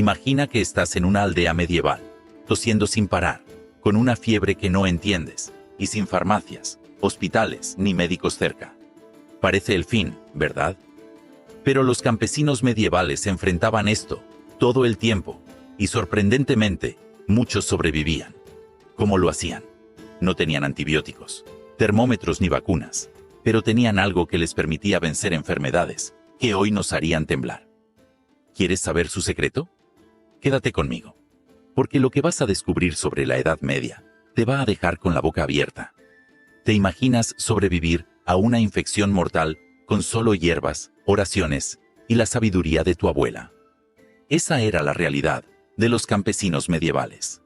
Imagina que estás en una aldea medieval, tosiendo sin parar, con una fiebre que no entiendes, y sin farmacias, hospitales ni médicos cerca. Parece el fin, ¿verdad? Pero los campesinos medievales enfrentaban esto todo el tiempo, y sorprendentemente, muchos sobrevivían. ¿Cómo lo hacían? No tenían antibióticos, termómetros ni vacunas, pero tenían algo que les permitía vencer enfermedades que hoy nos harían temblar. ¿Quieres saber su secreto? Quédate conmigo, porque lo que vas a descubrir sobre la Edad Media te va a dejar con la boca abierta. ¿Te imaginas sobrevivir a una infección mortal con solo hierbas, oraciones y la sabiduría de tu abuela? Esa era la realidad de los campesinos medievales.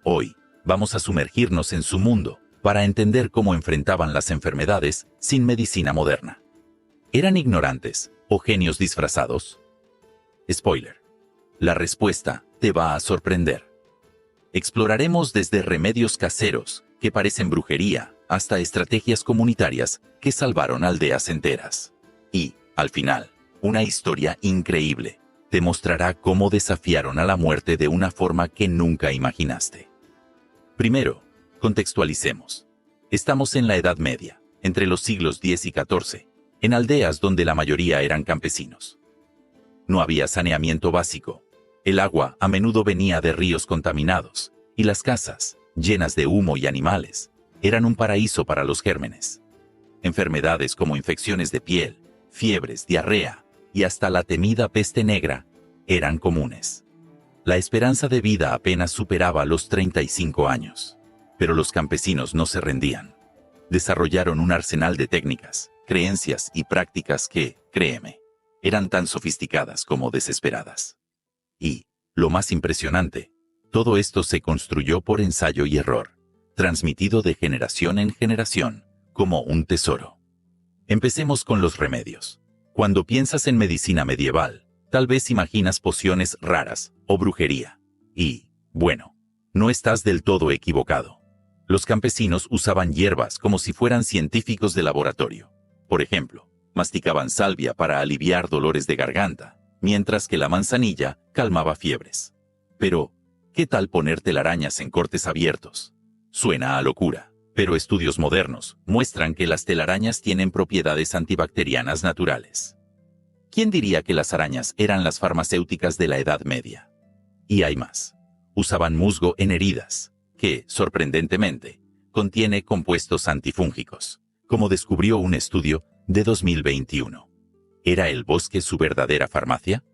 Hoy vamos a sumergirnos en su mundo para entender cómo enfrentaban las enfermedades sin medicina moderna. ¿Eran ignorantes o genios disfrazados? Spoiler. La respuesta te va a sorprender. Exploraremos desde remedios caseros que parecen brujería hasta estrategias comunitarias que salvaron aldeas enteras. Y, al final, una historia increíble te mostrará cómo desafiaron a la muerte de una forma que nunca imaginaste. Primero, contextualicemos. Estamos en la Edad Media, entre los siglos X y XIV, en aldeas donde la mayoría eran campesinos. No había saneamiento básico. El agua a menudo venía de ríos contaminados, y las casas, llenas de humo y animales, eran un paraíso para los gérmenes. Enfermedades como infecciones de piel, fiebres, diarrea y hasta la temida peste negra eran comunes. La esperanza de vida apenas superaba los 35 años. Pero los campesinos no se rendían. Desarrollaron un arsenal de técnicas, creencias y prácticas que, créeme, eran tan sofisticadas como desesperadas. Y, lo más impresionante, todo esto se construyó por ensayo y error, transmitido de generación en generación, como un tesoro. Empecemos con los remedios. Cuando piensas en medicina medieval, tal vez imaginas pociones raras o brujería. Y, bueno, no estás del todo equivocado. Los campesinos usaban hierbas como si fueran científicos de laboratorio. Por ejemplo, masticaban salvia para aliviar dolores de garganta, mientras que la manzanilla calmaba fiebres. Pero, ¿qué tal poner telarañas en cortes abiertos? Suena a locura, pero estudios modernos muestran que las telarañas tienen propiedades antibacterianas naturales. ¿Quién diría que las arañas eran las farmacéuticas de la Edad Media? Y hay más. Usaban musgo en heridas, que, sorprendentemente, contiene compuestos antifúngicos, como descubrió un estudio de 2021. ¿Era el bosque su verdadera farmacia?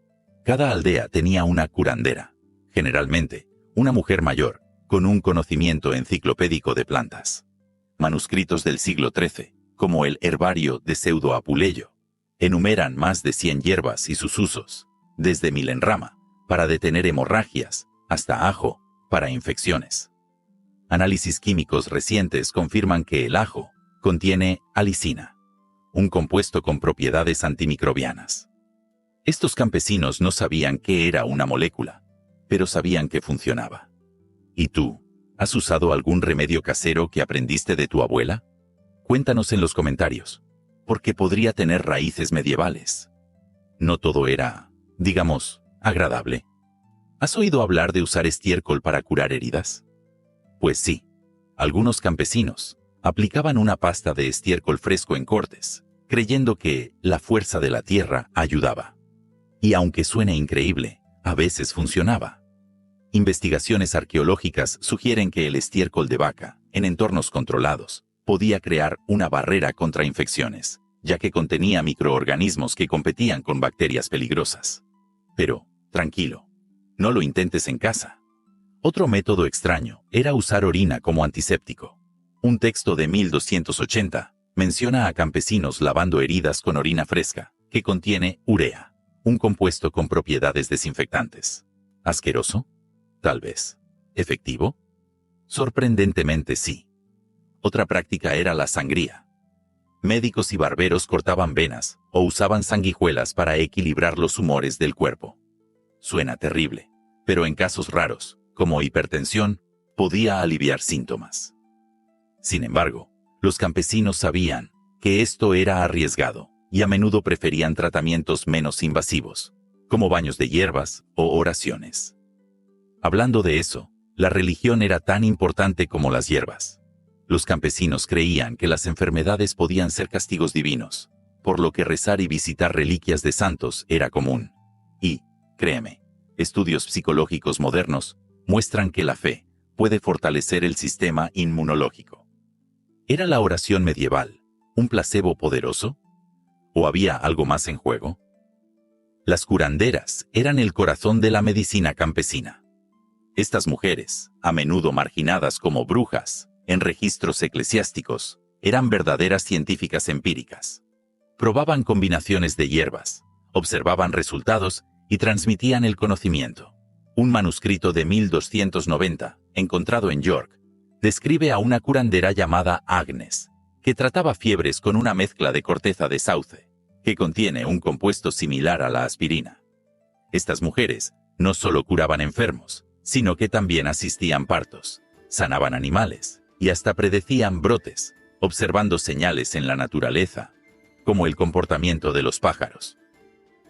Cada aldea tenía una curandera, generalmente una mujer mayor, con un conocimiento enciclopédico de plantas. Manuscritos del siglo XIII, como el Herbario de Pseudo Apuleyo, enumeran más de 100 hierbas y sus usos, desde milenrama, para detener hemorragias, hasta ajo, para infecciones. Análisis químicos recientes confirman que el ajo contiene alicina, un compuesto con propiedades antimicrobianas. Estos campesinos no sabían qué era una molécula, pero sabían que funcionaba. ¿Y tú? ¿Has usado algún remedio casero que aprendiste de tu abuela? Cuéntanos en los comentarios, porque podría tener raíces medievales. No todo era, digamos, agradable. ¿Has oído hablar de usar estiércol para curar heridas? Pues sí, algunos campesinos aplicaban una pasta de estiércol fresco en cortes, creyendo que la fuerza de la tierra ayudaba. Y aunque suene increíble, a veces funcionaba. Investigaciones arqueológicas sugieren que el estiércol de vaca, en entornos controlados, podía crear una barrera contra infecciones, ya que contenía microorganismos que competían con bacterias peligrosas. Pero, tranquilo, no lo intentes en casa. Otro método extraño era usar orina como antiséptico. Un texto de 1280 menciona a campesinos lavando heridas con orina fresca, que contiene urea, un compuesto con propiedades desinfectantes. ¿Asqueroso? Tal vez. ¿Efectivo? Sorprendentemente sí. Otra práctica era la sangría. Médicos y barberos cortaban venas o usaban sanguijuelas para equilibrar los humores del cuerpo. Suena terrible, pero en casos raros, como hipertensión, podía aliviar síntomas. Sin embargo, los campesinos sabían que esto era arriesgado y a menudo preferían tratamientos menos invasivos, como baños de hierbas o oraciones. Hablando de eso, la religión era tan importante como las hierbas. Los campesinos creían que las enfermedades podían ser castigos divinos, por lo que rezar y visitar reliquias de santos era común. Y, créeme, estudios psicológicos modernos muestran que la fe puede fortalecer el sistema inmunológico. ¿Era la oración medieval un placebo poderoso? ¿O había algo más en juego? Las curanderas eran el corazón de la medicina campesina. Estas mujeres, a menudo marginadas como brujas en registros eclesiásticos, eran verdaderas científicas empíricas. Probaban combinaciones de hierbas, observaban resultados y transmitían el conocimiento. Un manuscrito de 1290, encontrado en York, describe a una curandera llamada Agnes, que trataba fiebres con una mezcla de corteza de sauce, que contiene un compuesto similar a la aspirina. Estas mujeres no solo curaban enfermos, sino que también asistían partos, sanaban animales y hasta predecían brotes, observando señales en la naturaleza, como el comportamiento de los pájaros.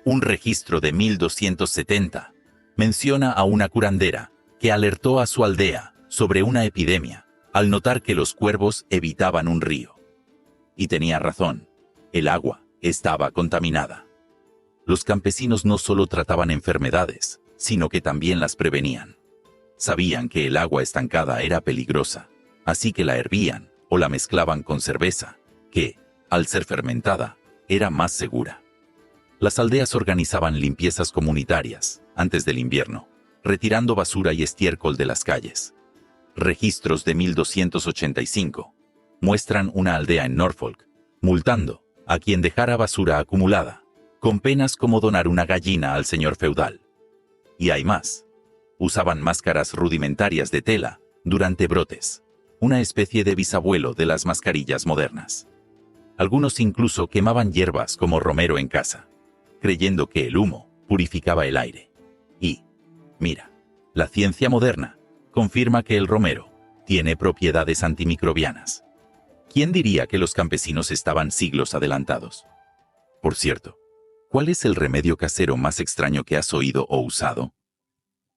Un registro de 1270 menciona a una curandera que alertó a su aldea sobre una epidemia al notar que los cuervos evitaban un río. Y tenía razón, el agua estaba contaminada. Los campesinos no solo trataban enfermedades, sino que también las prevenían. Sabían que el agua estancada era peligrosa, así que la hervían o la mezclaban con cerveza, que, al ser fermentada, era más segura. Las aldeas organizaban limpiezas comunitarias antes del invierno, retirando basura y estiércol de las calles. Registros de 1285 muestran una aldea en Norfolk multando a quien dejara basura acumulada, con penas como donar una gallina al señor feudal. Y hay más. Usaban máscaras rudimentarias de tela durante brotes, una especie de bisabuelo de las mascarillas modernas. Algunos incluso quemaban hierbas como romero en casa, creyendo que el humo purificaba el aire. Y, mira, la ciencia moderna confirma que el romero tiene propiedades antimicrobianas. ¿Quién diría que los campesinos estaban siglos adelantados? Por cierto, ¿cuál es el remedio casero más extraño que has oído o usado?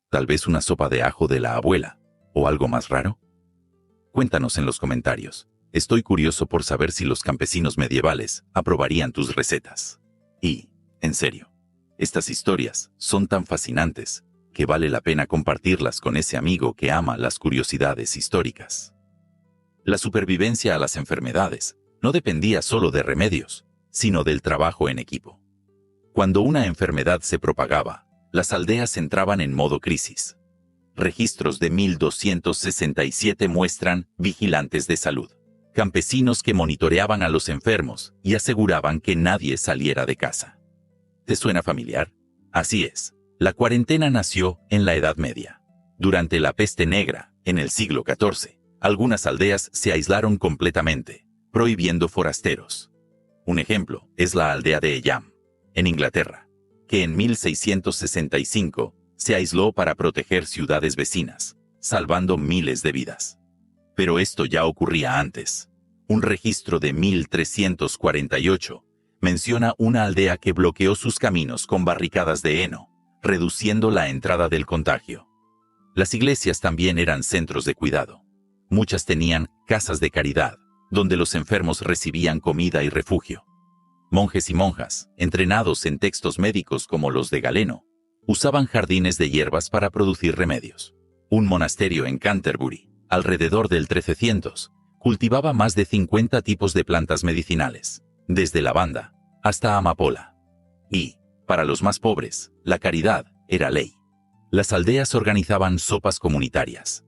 ¿Tal vez una sopa de ajo de la abuela o algo más raro? Cuéntanos en los comentarios. Estoy curioso por saber si los campesinos medievales aprobarían tus recetas. Y, en serio, estas historias son tan fascinantes que vale la pena compartirlas con ese amigo que ama las curiosidades históricas. La supervivencia a las enfermedades no dependía solo de remedios, sino del trabajo en equipo. Cuando una enfermedad se propagaba, las aldeas entraban en modo crisis. Registros de 1267 muestran vigilantes de salud, campesinos que monitoreaban a los enfermos y aseguraban que nadie saliera de casa. ¿Te suena familiar? Así es, la cuarentena nació en la Edad Media. Durante la peste negra, en el siglo XIV, algunas aldeas se aislaron completamente, prohibiendo forasteros. Un ejemplo es la aldea de Eyam, en Inglaterra, que en 1665 se aisló para proteger ciudades vecinas, salvando miles de vidas. Pero esto ya ocurría antes. Un registro de 1348 menciona una aldea que bloqueó sus caminos con barricadas de heno, reduciendo la entrada del contagio. Las iglesias también eran centros de cuidado. Muchas tenían casas de caridad, donde los enfermos recibían comida y refugio. Monjes y monjas, entrenados en textos médicos como los de Galeno, usaban jardines de hierbas para producir remedios. Un monasterio en Canterbury, alrededor del 1300, cultivaba más de 50 tipos de plantas medicinales, desde lavanda hasta amapola. Y, para los más pobres, la caridad era ley. Las aldeas organizaban sopas comunitarias,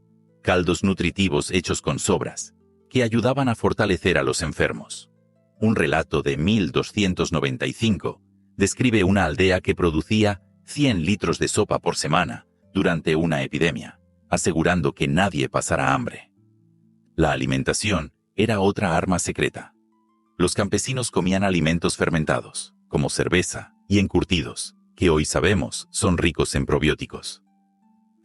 caldos nutritivos hechos con sobras, que ayudaban a fortalecer a los enfermos. Un relato de 1295 describe una aldea que producía 100 litros de sopa por semana durante una epidemia, asegurando que nadie pasara hambre. La alimentación era otra arma secreta. Los campesinos comían alimentos fermentados, como cerveza, y encurtidos, que hoy sabemos son ricos en probióticos.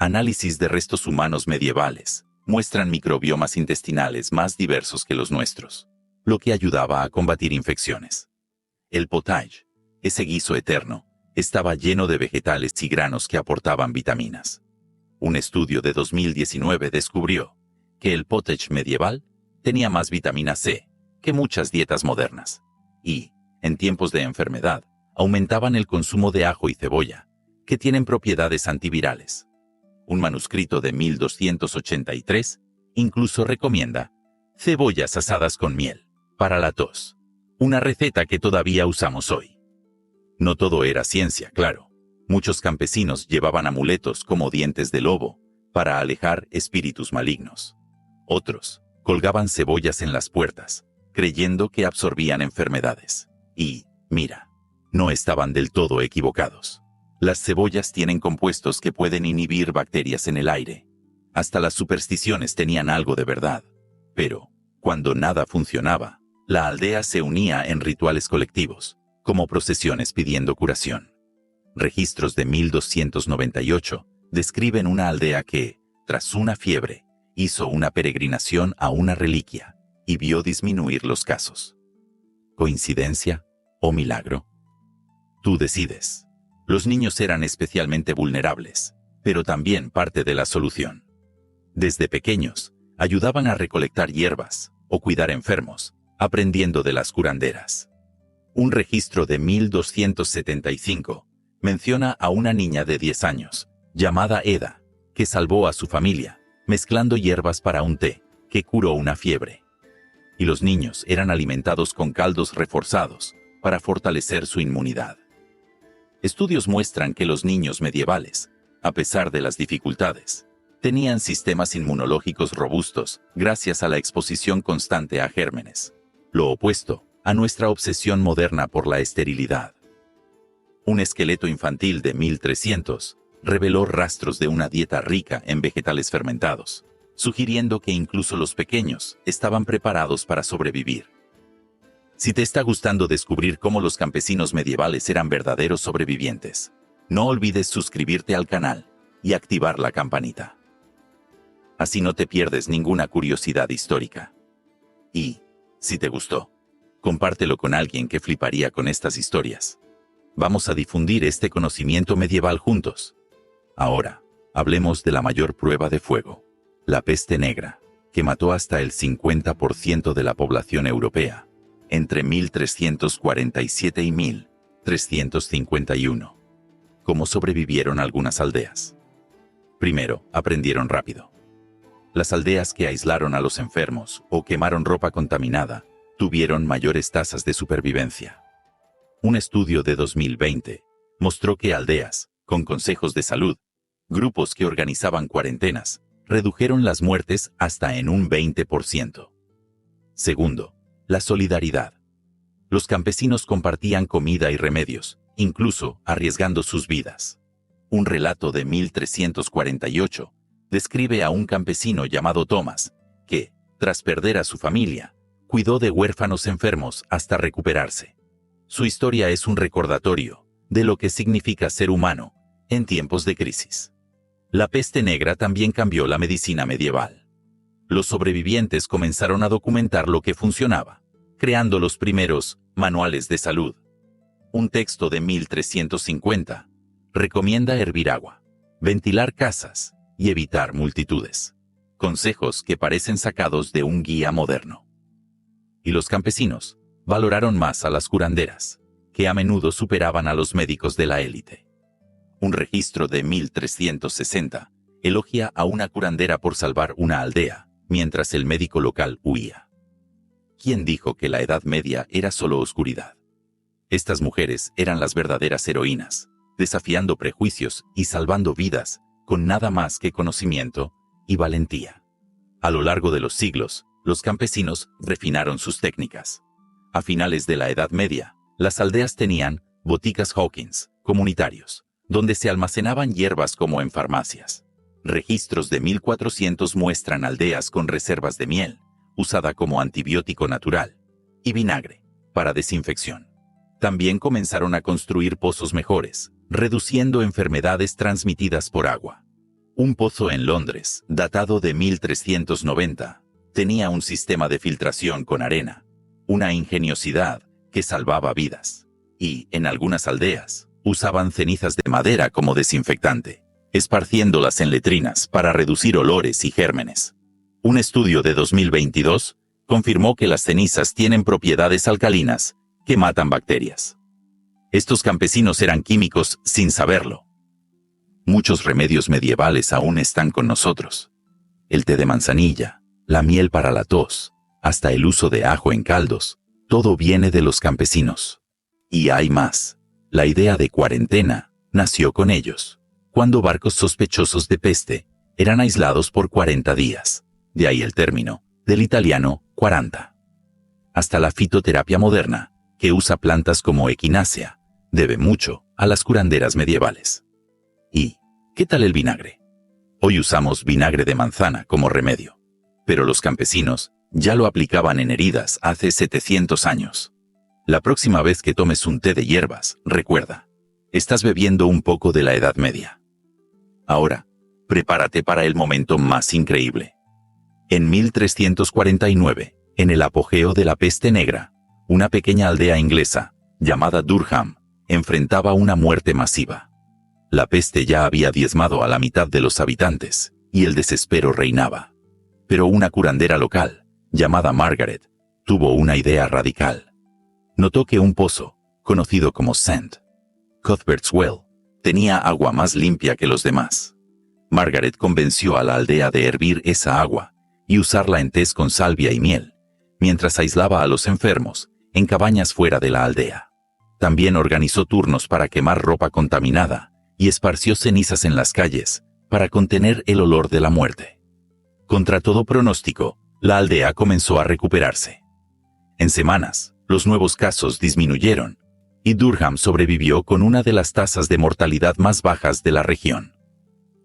Análisis de restos humanos medievales muestran microbiomas intestinales más diversos que los nuestros, lo que ayudaba a combatir infecciones. El potage, ese guiso eterno, estaba lleno de vegetales y granos que aportaban vitaminas. Un estudio de 2019 descubrió que el pottage medieval tenía más vitamina C que muchas dietas modernas. Y, en tiempos de enfermedad, aumentaban el consumo de ajo y cebolla, que tienen propiedades antivirales. Un manuscrito de 1283 incluso recomienda cebollas asadas con miel para la tos, una receta que todavía usamos hoy. No todo era ciencia, claro. Muchos campesinos llevaban amuletos como dientes de lobo para alejar espíritus malignos. Otros colgaban cebollas en las puertas, creyendo que absorbían enfermedades. Y, mira, no estaban del todo equivocados. Las cebollas tienen compuestos que pueden inhibir bacterias en el aire. Hasta las supersticiones tenían algo de verdad. Pero, cuando nada funcionaba, la aldea se unía en rituales colectivos, como procesiones pidiendo curación. Registros de 1298 describen una aldea que, tras una fiebre, hizo una peregrinación a una reliquia y vio disminuir los casos. ¿Coincidencia o milagro? Tú decides. Los niños eran especialmente vulnerables, pero también parte de la solución. Desde pequeños, ayudaban a recolectar hierbas o cuidar enfermos, aprendiendo de las curanderas. Un registro de 1275 menciona a una niña de 10 años, llamada Eda, que salvó a su familia, mezclando hierbas para un té que curó una fiebre. Y los niños eran alimentados con caldos reforzados para fortalecer su inmunidad. Estudios muestran que los niños medievales, a pesar de las dificultades, tenían sistemas inmunológicos robustos gracias a la exposición constante a gérmenes, lo opuesto a nuestra obsesión moderna por la esterilidad. Un esqueleto infantil de 1300 reveló rastros de una dieta rica en vegetales fermentados, sugiriendo que incluso los pequeños estaban preparados para sobrevivir. Si te está gustando descubrir cómo los campesinos medievales eran verdaderos sobrevivientes, no olvides suscribirte al canal y activar la campanita. Así no te pierdes ninguna curiosidad histórica. Y, si te gustó, compártelo con alguien que fliparía con estas historias. Vamos a difundir este conocimiento medieval juntos. Ahora, hablemos de la mayor prueba de fuego, la peste negra, que mató hasta el 50% de la población europea, entre 1347 y 1351. ¿Cómo sobrevivieron algunas aldeas? Primero, aprendieron rápido. Las aldeas que aislaron a los enfermos o quemaron ropa contaminada tuvieron mayores tasas de supervivencia. Un estudio de 2020 mostró que aldeas, con consejos de salud, grupos que organizaban cuarentenas, redujeron las muertes hasta en un 20%. Segundo, la solidaridad. Los campesinos compartían comida y remedios, incluso arriesgando sus vidas. Un relato de 1348 describe a un campesino llamado Thomas, que, tras perder a su familia, cuidó de huérfanos enfermos hasta recuperarse. Su historia es un recordatorio de lo que significa ser humano en tiempos de crisis. La peste negra también cambió la medicina medieval. Los sobrevivientes comenzaron a documentar lo que funcionaba, creando los primeros manuales de salud. Un texto de 1350 recomienda hervir agua, ventilar casas y evitar multitudes. Consejos que parecen sacados de un guía moderno. Y los campesinos valoraron más a las curanderas, que a menudo superaban a los médicos de la élite. Un registro de 1360 elogia a una curandera por salvar una aldea, mientras el médico local huía. ¿Quién dijo que la Edad Media era solo oscuridad? Estas mujeres eran las verdaderas heroínas, desafiando prejuicios y salvando vidas con nada más que conocimiento y valentía. A lo largo de los siglos, los campesinos refinaron sus técnicas. A finales de la Edad Media, las aldeas tenían boticas Hawkins, comunitarios, donde se almacenaban hierbas como en farmacias. Registros de 1400 muestran aldeas con reservas de miel, usada como antibiótico natural, y vinagre, para desinfección. También comenzaron a construir pozos mejores, reduciendo enfermedades transmitidas por agua. Un pozo en Londres, datado de 1390, tenía un sistema de filtración con arena, una ingeniosidad que salvaba vidas. Y, en algunas aldeas, Usaban cenizas de madera como desinfectante, esparciéndolas en letrinas para reducir olores y gérmenes. Un estudio de 2022 confirmó que las cenizas tienen propiedades alcalinas que matan bacterias. Estos campesinos eran químicos sin saberlo. Muchos remedios medievales aún están con nosotros. El té de manzanilla, la miel para la tos, hasta el uso de ajo en caldos, todo viene de los campesinos. Y hay más. La idea de cuarentena nació con ellos, cuando barcos sospechosos de peste eran aislados por 40 días. De ahí el término, del italiano 40. Hasta la fitoterapia moderna, que usa plantas como equinácea, debe mucho a las curanderas medievales. ¿Y qué tal el vinagre? Hoy usamos vinagre de manzana como remedio, pero los campesinos ya lo aplicaban en heridas hace 700 años. La próxima vez que tomes un té de hierbas, recuerda, estás bebiendo un poco de la Edad Media. Ahora, prepárate para el momento más increíble. En 1349, en el apogeo de la peste negra, una pequeña aldea inglesa, llamada Durham, enfrentaba una muerte masiva. La peste ya había diezmado a la mitad de los habitantes, y el desespero reinaba. Pero una curandera local, llamada Margaret, tuvo una idea radical. Notó que un pozo, conocido como St. Cuthbert's Well, tenía agua más limpia que los demás. Margaret convenció a la aldea de hervir esa agua y usarla en tés con salvia y miel, mientras aislaba a los enfermos en cabañas fuera de la aldea. También organizó turnos para quemar ropa contaminada y esparció cenizas en las calles para contener el olor de la muerte. Contra todo pronóstico, la aldea comenzó a recuperarse. En semanas, los nuevos casos disminuyeron, y Durham sobrevivió con una de las tasas de mortalidad más bajas de la región.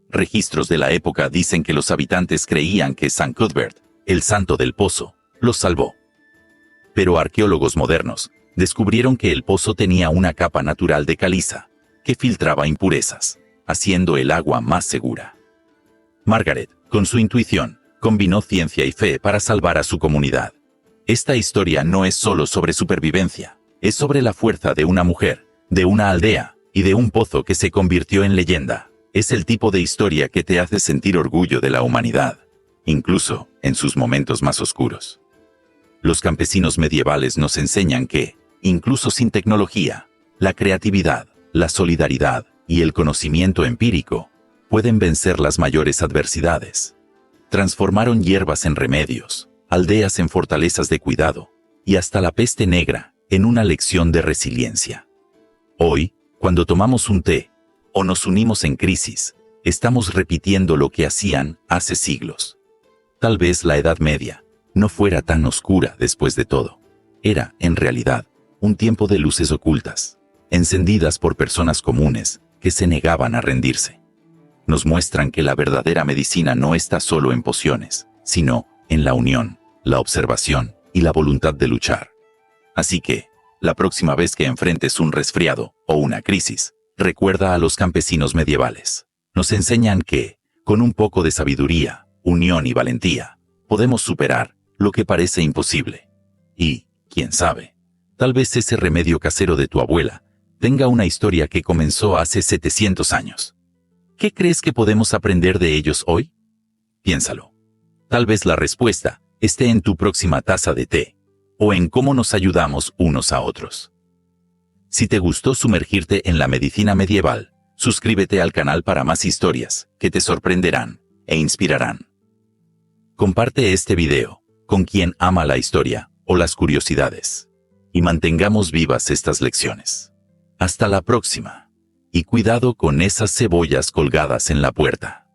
Registros de la época dicen que los habitantes creían que San Cuthbert, el santo del pozo, los salvó. Pero arqueólogos modernos descubrieron que el pozo tenía una capa natural de caliza, que filtraba impurezas, haciendo el agua más segura. Margaret, con su intuición, combinó ciencia y fe para salvar a su comunidad. Esta historia no es solo sobre supervivencia, es sobre la fuerza de una mujer, de una aldea y de un pozo que se convirtió en leyenda. Es el tipo de historia que te hace sentir orgullo de la humanidad, incluso en sus momentos más oscuros. Los campesinos medievales nos enseñan que, incluso sin tecnología, la creatividad, la solidaridad y el conocimiento empírico pueden vencer las mayores adversidades. Transformaron hierbas en remedios, aldeas en fortalezas de cuidado, y hasta la peste negra en una lección de resiliencia. Hoy, cuando tomamos un té, o nos unimos en crisis, estamos repitiendo lo que hacían hace siglos. Tal vez la Edad Media no fuera tan oscura después de todo. Era, en realidad, un tiempo de luces ocultas, encendidas por personas comunes que se negaban a rendirse. Nos muestran que la verdadera medicina no está solo en pociones, sino en la unión, la observación y la voluntad de luchar. Así que, la próxima vez que enfrentes un resfriado o una crisis, recuerda a los campesinos medievales. Nos enseñan que, con un poco de sabiduría, unión y valentía, podemos superar lo que parece imposible. Y, quién sabe, tal vez ese remedio casero de tu abuela tenga una historia que comenzó hace 700 años. ¿Qué crees que podemos aprender de ellos hoy? Piénsalo. Tal vez la respuesta esté en tu próxima taza de té, o en cómo nos ayudamos unos a otros. Si te gustó sumergirte en la medicina medieval, suscríbete al canal para más historias que te sorprenderán e inspirarán. Comparte este video con quien ama la historia o las curiosidades, y mantengamos vivas estas lecciones. Hasta la próxima, y cuidado con esas cebollas colgadas en la puerta.